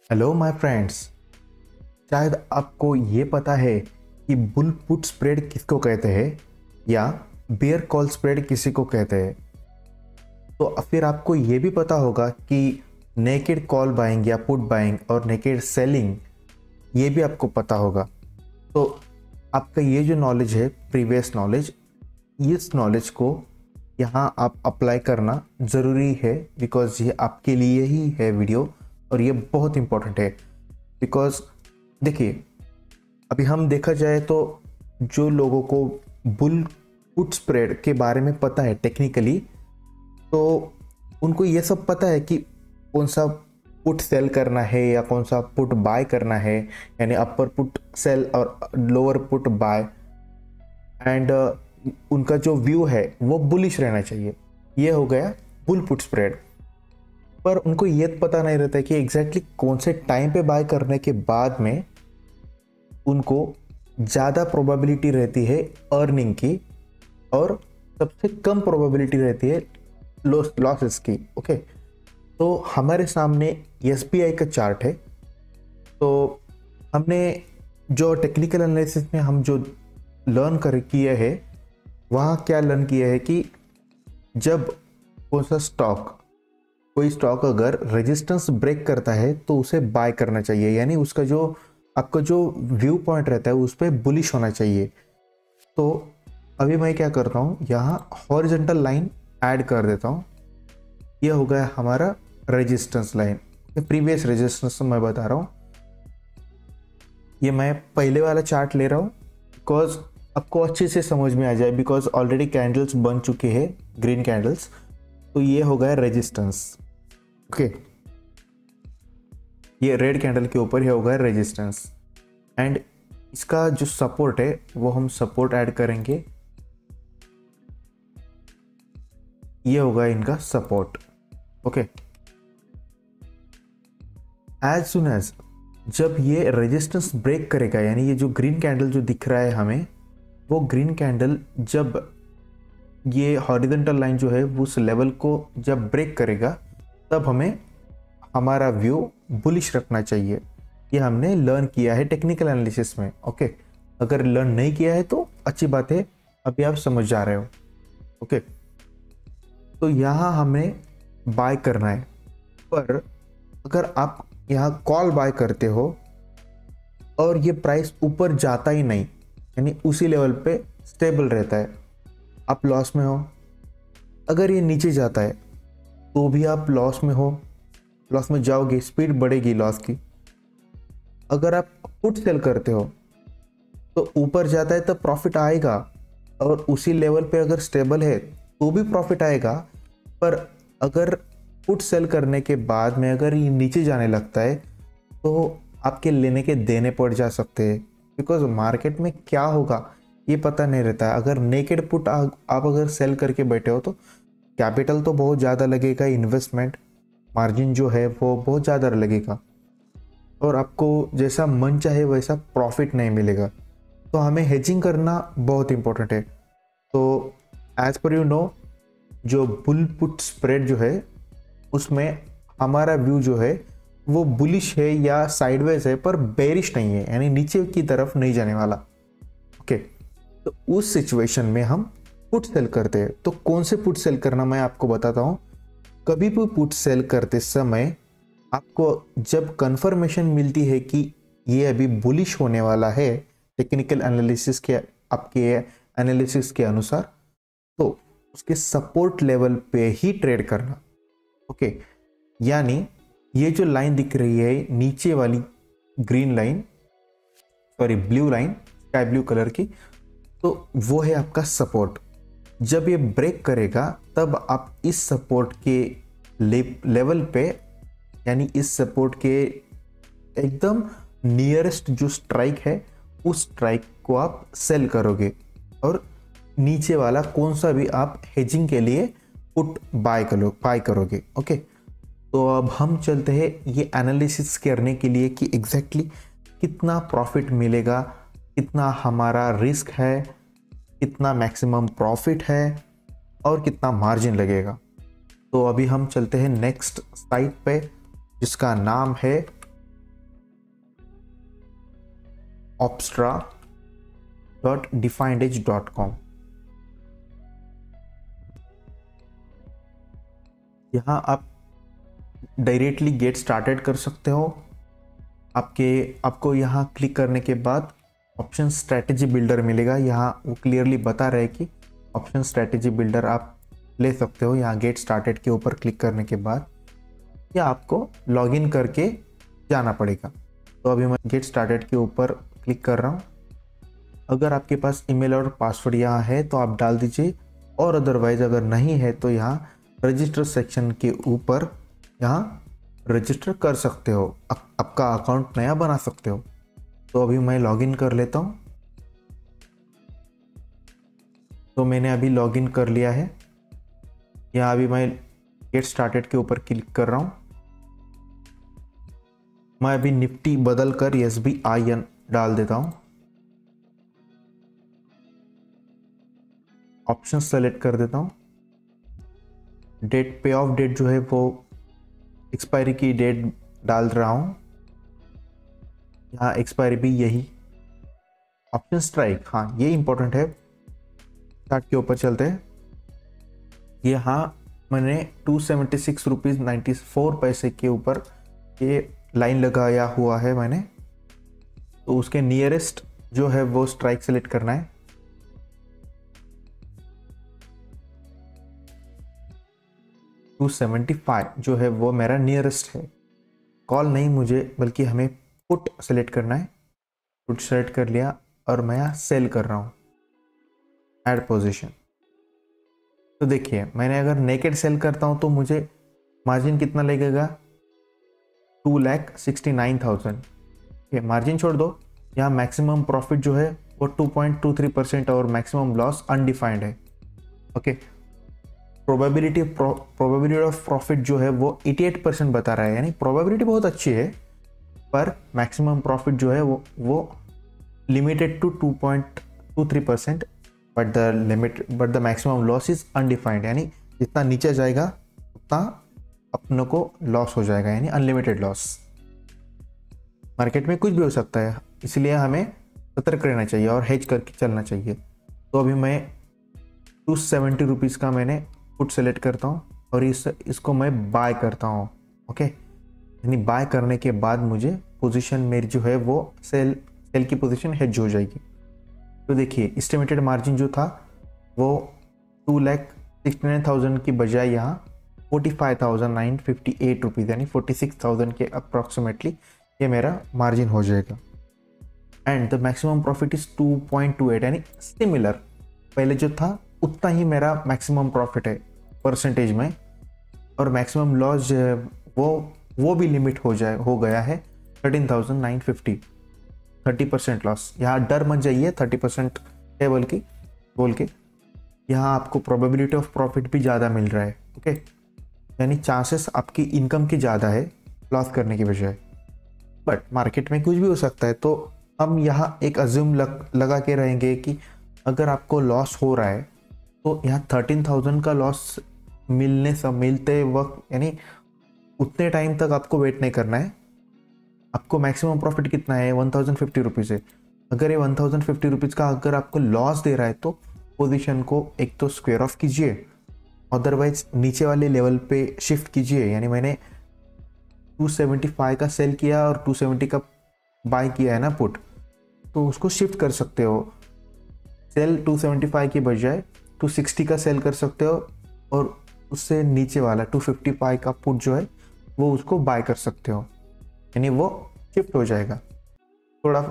Hello my friends. शायद आपको ये पता है कि बुल पुट स्प्रेड किसको कहते हैं या बेयर कॉल स्प्रेड किसी को कहते हैं। तो फिर आपको ये भी पता होगा कि नेकेड कॉल बाइंग या पुट बाइंग और नेकेड सेलिंग ये भी आपको पता होगा। तो आपका ये जो नॉलेज है, प्रीवियस नॉलेज, इस नॉलेज को यहाँ आप अप्लाई करना ज़रूरी है बिकॉज ये आपके लिए ही है वीडियो और ये बहुत इम्पोर्टेंट है। बिकॉज देखिए, अभी हम देखा जाए तो जो लोगों को बुल पुट स्प्रेड के बारे में पता है टेक्निकली, तो उनको ये सब पता है कि कौन सा पुट सेल करना है या कौन सा पुट बाय करना है, यानी अपर पुट सेल और लोअर पुट बाय। एंड उनका जो व्यू है वो बुलिश रहना चाहिए। ये हो गया बुल पुट स्प्रेड। पर उनको ये पता नहीं रहता है कि एग्जैक्टली कौन से टाइम पे बाय करने के बाद में उनको ज़्यादा प्रोबेबिलिटी रहती है अर्निंग की और सबसे कम प्रोबेबिलिटी रहती है लॉसेस की। ओके, तो हमारे सामने एसबीआई का चार्ट है। तो हमने जो टेक्निकल एनालिसिस में हम जो लर्न कर किए हैं, वहाँ क्या लर्न किया है कि जब कौन सा कोई स्टॉक अगर रेजिस्टेंस ब्रेक करता है तो उसे बाय करना चाहिए, यानी उसका जो आपका जो व्यू पॉइंट रहता है उस पर बुलिश होना चाहिए। तो अभी मैं क्या करता हूँ, यहाँ हॉरिजॉन्टल लाइन ऐड कर देता हूँ। ये हो गया हमारा रेजिस्टेंस लाइन, प्रीवियस रेजिस्टेंस मैं बता रहा हूँ। ये मैं पहले वाला चार्ट ले रहा हूँ बिकॉज आपको अच्छे से समझ में आ जाए, बिकॉज ऑलरेडी कैंडल्स बन चुके हैं, ग्रीन कैंडल्स। तो ये हो गया रेजिस्टेंस। ओके, ये रेड कैंडल के ऊपर ये हो गया रेजिस्टेंस। एंड इसका जो सपोर्ट है वो हम सपोर्ट ऐड करेंगे। ये होगा इनका support. Okay, as soon as जब ये रेजिस्टेंस ब्रेक करेगा, यानी ये जो ग्रीन कैंडल जो दिख रहा है हमें, वो ग्रीन कैंडल जब ये हॉरिजॉन्टल लाइन जो है उस लेवल को जब ब्रेक करेगा, तब हमें हमारा व्यू बुलिश रखना चाहिए। ये हमने लर्न किया है टेक्निकल एनालिसिस में। ओके, अगर लर्न नहीं किया है तो अच्छी बात है, अभी आप समझ जा रहे हो। ओके, तो यहाँ हमें बाय करना है। पर अगर आप यहाँ कॉल बाय करते हो और ये प्राइस ऊपर जाता ही नहीं, यानी उसी लेवल पे स्टेबल रहता है, आप लॉस में हो। अगर ये नीचे जाता है तो भी आप लॉस में हो, लॉस में जाओगे, स्पीड बढ़ेगी लॉस की। अगर आप पुट सेल करते हो तो ऊपर जाता है तो प्रॉफिट आएगा, और उसी लेवल पे अगर स्टेबल है तो भी प्रॉफिट आएगा। पर अगर पुट सेल करने के बाद में अगर ये नीचे जाने लगता है तो आपके लेने के देने पड़ जा सकते हैं, बिकॉज मार्केट में क्या होगा ये पता नहीं रहता है। अगर नेकेड पुट आप अगर सेल करके बैठे हो तो कैपिटल तो बहुत ज़्यादा लगेगा, इन्वेस्टमेंट मार्जिन जो है वो बहुत ज़्यादा लगेगा, और आपको जैसा मन चाहे वैसा प्रॉफिट नहीं मिलेगा। तो हमें हेजिंग करना बहुत इंपॉर्टेंट है। तो एज पर यू नो, जो बुल पुट स्प्रेड जो है उसमें हमारा व्यू जो है वो बुलिश है या साइडवेज है, पर बेरिश नहीं है, यानी नीचे की तरफ नहीं जाने वाला। ओके, तो उस सिचुएशन में हम पुट सेल करते हैं। तो कौन से पुट सेल करना मैं आपको बताता हूँ। कभी भी पुट सेल करते समय आपको जब कंफर्मेशन मिलती है कि ये अभी बुलिश होने वाला है टेक्निकल एनालिसिस के, आपके एनालिसिस के अनुसार, तो उसके सपोर्ट लेवल पे ही ट्रेड करना। ओके, यानी ये जो लाइन दिख रही है नीचे वाली green line, sorry blue line, sky blue colour की, तो वो है आपका सपोर्ट। जब ये ब्रेक करेगा तब आप इस सपोर्ट के लेवल पे, यानी इस सपोर्ट के एकदम नियरेस्ट जो स्ट्राइक है उस स्ट्राइक को आप सेल करोगे, और नीचे वाला कौन सा भी आप हेजिंग के लिए पुट बाय करोगे। ओके, तो अब हम चलते हैं ये एनालिसिस करने के लिए कि एग्जैक्टली कितना प्रॉफिट मिलेगा, कितना हमारा रिस्क है, कितना मैक्सिमम प्रॉफिट है और कितना मार्जिन लगेगा। तो अभी हम चलते हैं नेक्स्ट साइट पे, जिसका नाम है opstra.definededge.com। यहाँ आप डायरेक्टली गेट स्टार्टेड कर सकते हो। आपको यहाँ क्लिक करने के बाद ऑप्शन स्ट्रैटेजी बिल्डर मिलेगा। यहाँ वो क्लियरली बता रहे कि ऑप्शन स्ट्रैटेजी बिल्डर आप ले सकते हो। यहाँ गेट स्टार्टेड के ऊपर क्लिक करने के बाद या आपको लॉगिन करके जाना पड़ेगा। तो अभी मैं गेट स्टार्टेड के ऊपर क्लिक कर रहा हूँ। अगर आपके पास ईमेल और पासवर्ड यहाँ है तो आप डाल दीजिए, और अदरवाइज अगर नहीं है तो यहाँ रजिस्टर सेक्शन के ऊपर यहाँ रजिस्टर कर सकते हो, आपका अकाउंट नया बना सकते हो। तो अभी मैं लॉगिन कर लेता हूँ। तो मैंने अभी लॉगिन कर लिया है। यहाँ अभी मैं गेट स्टार्टेड के ऊपर क्लिक कर रहा हूँ। मैं अभी निफ्टी बदल कर SBIN डाल देता हूँ। ऑप्शन सेलेक्ट कर देता हूँ। डेट, पे ऑफ डेट जो है वो एक्सपायरी की डेट डाल रहा हूँ। यहाँ एक्सपायरी भी यही। ऑप्शन स्ट्राइक, हाँ ये इंपॉर्टेंट है। स्टार्ट के ऊपर चलते हैं। यहाँ मैंने 276 रुपीज़ 94 पैसे के ऊपर ये लाइन लगाया हुआ है मैंने। तो उसके नियरेस्ट जो है वो स्ट्राइक सेलेक्ट करना है। $275 जो है वो मेरा नियरेस्ट है। कॉल नहीं मुझे, बल्कि हमें पुट सेलेक्ट करना है। पुट सेलेक्ट कर लिया और मैं यहाँ सेल कर रहा हूँ, ऐड पोजीशन। तो देखिए मैंने अगर नेकेड सेल करता हूँ तो मुझे मार्जिन कितना लगेगा, 2,69,000। ये मार्जिन छोड़ दो। यहाँ मैक्सिमम प्रॉफिट जो है वो 2.23% और मैक्सिमम लॉस अनडिफाइंड है। ओके, प्रोबेबिलिटी ऑफ प्रॉफिट जो है वो 88% बता रहा है, यानी प्रोबेबिलिटी बहुत अच्छी है, पर मैक्सिमम प्रॉफिट जो है वो limited to 2.23%, but the maximum loss is undefined, यानी जितना नीचे जाएगा उतना अपनों को लॉस हो जाएगा, यानी अनलिमिटेड लॉस। मार्केट में कुछ भी हो सकता है, इसलिए हमें सतर्क रहना चाहिए और हेज करके चलना चाहिए। तो अभी मैं 270 रुपीज़ का मैंने पुट सेलेक्ट करता हूँ और इसको मैं बाय करता हूँ। ओके, यानी बाय करने के बाद मुझे पोजीशन मेरी जो है वो सेल की पोजीशन हेज हो जाएगी। तो देखिए एस्टिमेटेड मार्जिन जो था वो 2,69,000 की बजाय यहाँ 45,958 रुपीज़, यानी 46,000 के अप्रॉक्सीमेटली ये मेरा मार्जिन हो जाएगा। And the maximum profit is 2.28, यानी सिमिलर पहले जो था उतना ही मेरा मैक्सिमम प्रॉफिट है परसेंटेज में, और मैक्सिमम लॉस जो है वो भी लिमिट हो गया है 13,950, 30% लॉस। यहाँ डर मत जाइए 30% है बोल के यहाँ आपको प्रोबेबिलिटी ऑफ प्रॉफिट भी ज़्यादा मिल रहा है। ओके, यानी चांसेस आपकी इनकम की ज़्यादा है लॉस करने की बजाय, बट मार्केट में कुछ भी हो सकता है। तो हम यहाँ एक अज्यूम लगा के रहेंगे कि अगर आपको लॉस हो रहा है तो यहाँ 13,000 का लॉस मिलते वक्त, यानी उतने टाइम तक आपको वेट नहीं करना है। आपको मैक्सिमम प्रॉफिट कितना है, 1,050 रुपीज़ है। अगर ये 1,050 रुपीज़ का अगर आपको लॉस दे रहा है तो पोजीशन को एक तो स्क्वायर ऑफ कीजिए, अदरवाइज नीचे वाले लेवल पे शिफ्ट कीजिए। यानी मैंने 275 का सेल किया और 270 का बाय किया है ना पुट, तो उसको शिफ्ट कर सकते हो। सेल 275 की बजाय 260 का सेल कर सकते हो, और उससे नीचे वाला 255 का पुट जो है वो उसको बाय कर सकते हो, यानी वो शिफ्ट हो जाएगा। थोड़ा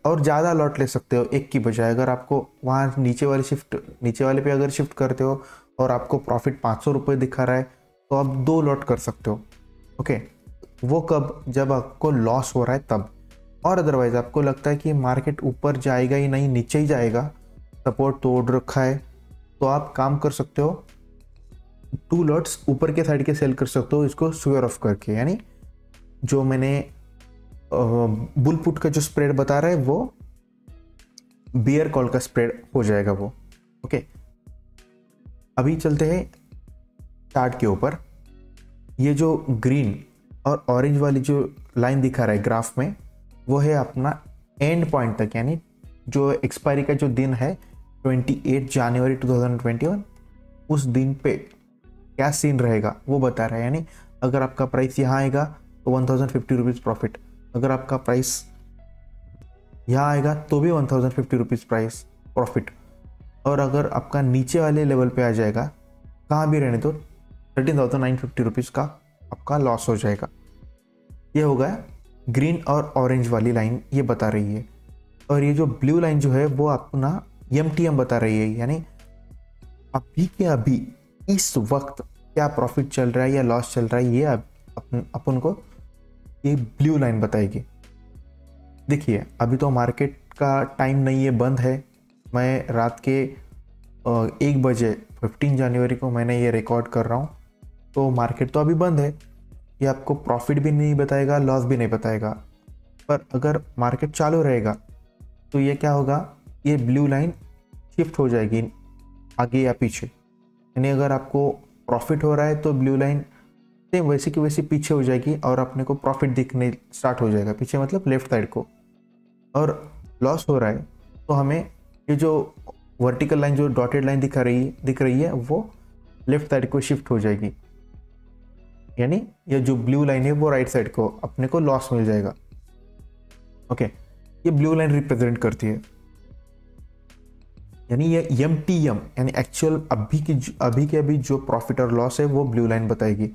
और ज़्यादा लॉट ले सकते हो एक की बजाय। अगर आपको वहाँ नीचे वाले पे अगर शिफ्ट करते हो और आपको प्रॉफिट 500 रुपये दिखा रहा है तो आप 2 लॉट कर सकते हो। ओके, वो कब, जब आपको लॉस हो रहा है तब। और अदरवाइज आपको लगता है कि मार्केट ऊपर जाएगा ही नहीं नीचे ही जाएगा, सपोर्ट तोड़ रखा है, तो आप काम कर सकते हो 2 लॉट्स ऊपर के साइड के सेल कर सकते हो इसको स्क्वायर ऑफ करके। यानी जो मैंने बुल पुट का जो स्प्रेड बता रहा है वो बियर कॉल का स्प्रेड हो जाएगा वो। ओके, अभी चलते हैं चार्ट के ऊपर। ये जो ग्रीन और ऑरेंज वाली जो लाइन दिखा रहा है ग्राफ में, वो है अपना एंड पॉइंट तक, यानी जो एक्सपायरी का जो दिन है 28 जनवरी 2021, उस दिन पे क्या सीन रहेगा वो बता रहा है। यानी अगर आपका प्राइस यहाँ आएगा तो 1050 रुपीज़ प्रॉफिट, अगर आपका प्राइस यहाँ आएगा तो भी 1050 रुपीज़ प्राइस प्रॉफिट, और अगर आपका नीचे वाले लेवल पे आ जाएगा, कहाँ भी रहने तो 13,950 रुपीज़ का आपका लॉस हो जाएगा। ये होगा ग्रीन और ऑरेंज वाली लाइन, ये बता रही है। और ये जो ब्लू लाइन जो है वो अपना MTM बता रही है, यानी अभी के अभी इस वक्त क्या प्रॉफिट चल रहा है या लॉस चल रहा है, ये अपन को ये ब्लू लाइन बताएगी। देखिए अभी तो मार्केट का टाइम नहीं है, बंद है। मैं रात के 1 बजे 15 जनवरी को मैंने ये रिकॉर्ड कर रहा हूँ, तो मार्केट तो अभी बंद है। ये आपको प्रॉफिट भी नहीं बताएगा, लॉस भी नहीं बताएगा। पर अगर मार्केट चालू रहेगा तो ये क्या होगा, ये ब्लू लाइन शिफ्ट हो जाएगी आगे या पीछे। यानी अगर आपको प्रॉफिट हो रहा है तो ब्लू लाइन सेम वैसी की वैसी पीछे हो जाएगी और अपने को प्रॉफिट दिखने स्टार्ट हो जाएगा, पीछे मतलब लेफ्ट साइड को। और लॉस हो रहा है तो हमें ये जो वर्टिकल लाइन, जो डॉटेड लाइन दिख रही है वो लेफ्ट साइड को शिफ्ट हो जाएगी, यानी ये जो ब्लू लाइन है वो राइट साइड को अपने को लॉस मिल जाएगा। ओके, ये ब्लू लाइन रिप्रेजेंट करती है, यानी ये MTM यानी एक्चुअल अभी के अभी जो प्रॉफिट और लॉस है वो ब्लू लाइन बताएगी।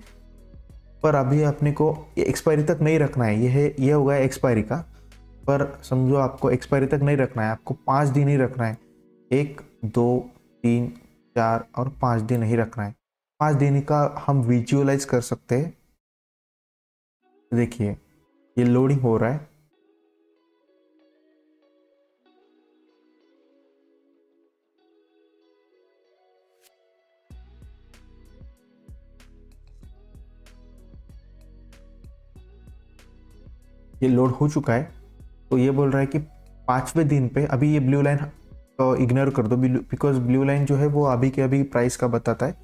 पर अभी अपने को ये एक्सपायरी तक नहीं रखना है, ये होगा एक्सपायरी का। पर समझो आपको एक्सपायरी तक नहीं रखना है, आपको 5 दिन ही रखना है। 1 2 3 4 और 5 दिन ही रखना है। 5 दिन का हम विजुअलाइज कर सकते हैं। देखिए ये लोडिंग हो रहा है, ये लोड हो चुका है। तो ये बोल रहा है कि 5वें दिन पे अभी ये ब्लू लाइन को इग्नोर कर दो, बिकॉज ब्लू लाइन जो है वो अभी के अभी प्राइस का बताता है।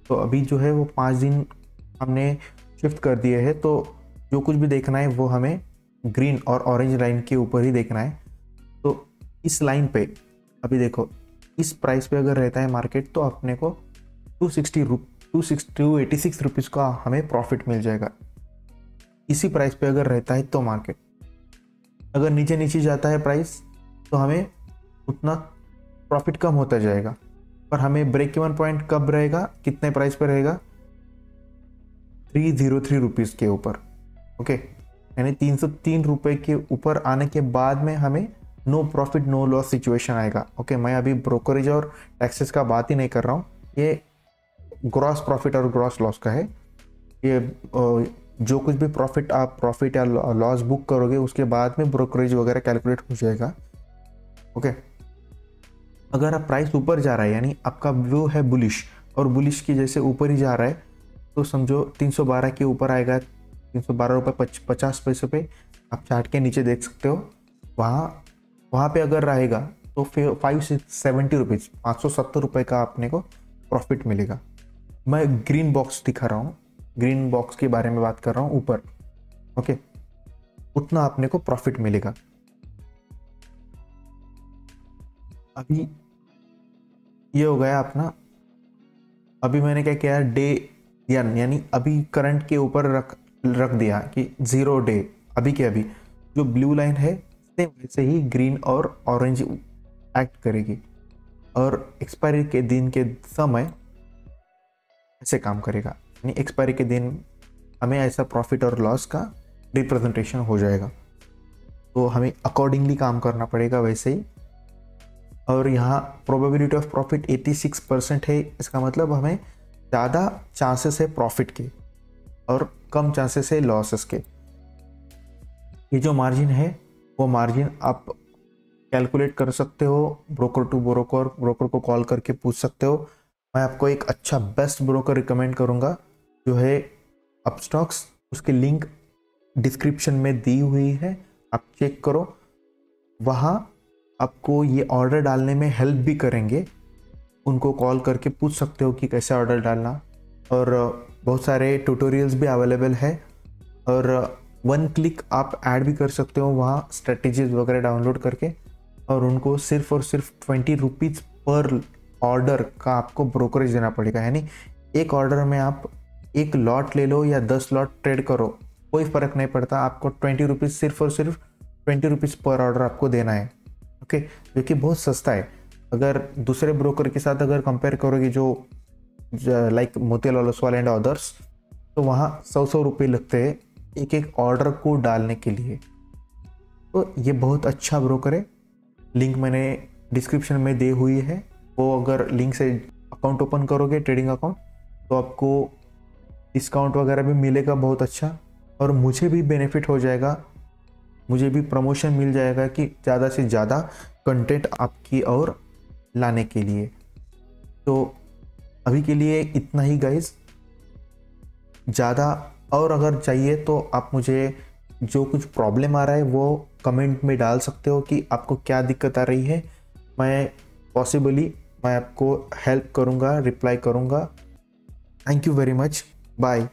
तो अभी जो है वो 5 दिन हमने शिफ्ट कर दिए हैं, तो जो कुछ भी देखना है वो हमें ग्रीन और ऑरेंज लाइन के ऊपर ही देखना है। तो इस लाइन पे अभी देखो, इस प्राइस पे अगर रहता है मार्केट तो अपने को 286 रुपीज़ का हमें प्रॉफिट मिल जाएगा। इसी प्राइस पे अगर रहता है तो मार्केट, अगर नीचे नीचे जाता है प्राइस तो हमें उतना प्रॉफिट कम होता जाएगा। पर हमें ब्रेक इवन पॉइंट कब रहेगा, कितने प्राइस पर रहेगा, 303 रुपीज़ के ऊपर। ओके, यानी 303 रुपये के ऊपर आने के बाद में हमें no profit no loss situation आएगा। ओके, मैं अभी ब्रोकरेज और टैक्सेस का बात ही नहीं कर रहा हूँ, ये ग्रॉस प्रॉफिट और ग्रॉस लॉस का है। ये जो कुछ भी प्रॉफिट या लॉस बुक करोगे उसके बाद में ब्रोकरेज वगैरह कैलकुलेट हो जाएगा। ओके, अगर आप प्राइस ऊपर जा रहा है, यानी आपका व्यू है बुलिश और बुलिश की जैसे ऊपर ही जा रहा है, तो समझो 312 के ऊपर आएगा, 312 रुपये 50 पैसे पे आप चार्ट के नीचे देख सकते हो। वहाँ पे अगर रहेगा तो फिर 570 रुपीज़ 570 रुपये का अपने को प्रॉफिट मिलेगा। मैं ग्रीन बॉक्स दिखा रहा हूँ, ग्रीन बॉक्स के बारे में बात कर रहा हूँ ऊपर। ओके, उतना अपने को प्रॉफिट मिलेगा। अभी ये हो गया अपना, अभी मैंने क्या किया, डे यानी अभी करंट के ऊपर रख दिया कि 0 डे, अभी के अभी जो ब्लू लाइन है सेम वैसे ही ग्रीन और ऑरेंज एक्ट करेगी, और एक्सपायरी के दिन के समय ऐसे काम करेगा। यानी एक्सपायरी के दिन हमें ऐसा प्रॉफिट और लॉस का रिप्रेजेंटेशन हो जाएगा, तो हमें अकॉर्डिंगली काम करना पड़ेगा वैसे ही। और यहाँ प्रोबेबिलिटी ऑफ प्रॉफिट 86% है, इसका मतलब हमें ज़्यादा चांसेस है प्रॉफिट के और कम चांसेस है लॉसेस के। ये जो मार्जिन है वो मार्जिन आप कैलकुलेट कर सकते हो, ब्रोकर टू ब्रोकर को कॉल करके पूछ सकते हो। मैं आपको एक अच्छा बेस्ट ब्रोकर रिकमेंड करूँगा जो है अपस्टॉक्स, उसकी लिंक डिस्क्रिप्शन में दी हुई है, आप चेक करो। वहाँ आपको ये ऑर्डर डालने में हेल्प भी करेंगे, उनको कॉल करके पूछ सकते हो कि कैसे ऑर्डर डालना, और बहुत सारे ट्यूटोरियल्स भी अवेलेबल है। और वन क्लिक आप ऐड भी कर सकते हो वहाँ स्ट्रेटेजीज वगैरह डाउनलोड करके, और उनको सिर्फ और सिर्फ 20 रुपीज़ पर ऑर्डर का आपको ब्रोकरेज देना पड़ेगा। यानी एक ऑर्डर में आप एक लॉट ले लो या 10 लॉट ट्रेड करो, कोई फ़र्क नहीं पड़ता, आपको 20 रुपीज़ सिर्फ और सिर्फ 20 रुपीज़ पर ऑर्डर आपको देना है। ओके, जो कि बहुत सस्ता है। अगर दूसरे ब्रोकर के साथ अगर कंपेयर करोगे जो like Motilal Oswal and others, तो वहाँ 100 रुपये लगते हैं एक एक ऑर्डर को डालने के लिए। तो ये बहुत अच्छा ब्रोकर है। लिंक मैंने डिस्क्रिप्शन में दी हुई है, वो अगर लिंक से अकाउंट ओपन करोगे ट्रेडिंग अकाउंट, तो आपको डिस्काउंट वगैरह भी मिलेगा बहुत अच्छा, और मुझे भी बेनिफिट हो जाएगा, मुझे भी प्रमोशन मिल जाएगा कि ज़्यादा से ज़्यादा कंटेंट आपकी और लाने के लिए। तो अभी के लिए इतना ही गाइस। ज़्यादा और अगर चाहिए तो आप मुझे जो कुछ प्रॉब्लम आ रहा है वो कमेंट में डाल सकते हो कि आपको क्या दिक्कत आ रही है। मैं आपको हेल्प करूँगा, रिप्लाई करूँगा। Thank you very much, bye.